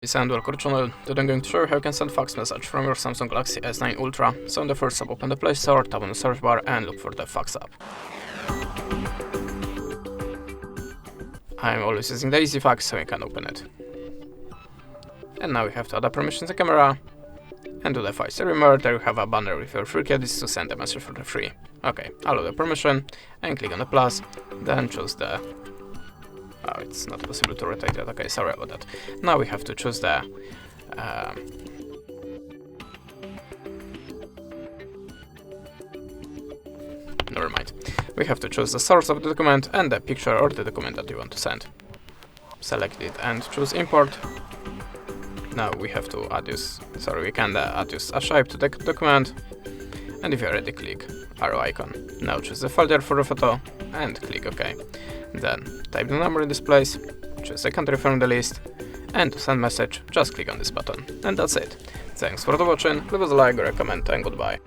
And welcome to the channel. Today I'm going to show you how you can send fax message from your Samsung Galaxy S9 Ultra. So in the first step, open the Play Store, tap on the search bar and look for the fax app. I'm always using the EasyFax, so you can open it. And now we have to add a permission to the camera. And to the file. So remember, there you have a banner with your free credits to send a message for the free. Okay, allow the permission and click on the plus, then choose the... Oh, it's not possible to rotate it. Okay, sorry about that. Now we have to choose the never mind. We have to choose the source of the document and the picture or the document that you want to send. Select it and choose import. Now we have to add this. Sorry, we can add this a shape to the document. And if you're ready, click arrow icon. Now choose the folder for the photo and click OK. Then type the number in this place, choose the country from the list, and to send message, just click on this button. And that's it. Thanks for watching, leave us a like or a comment, and goodbye.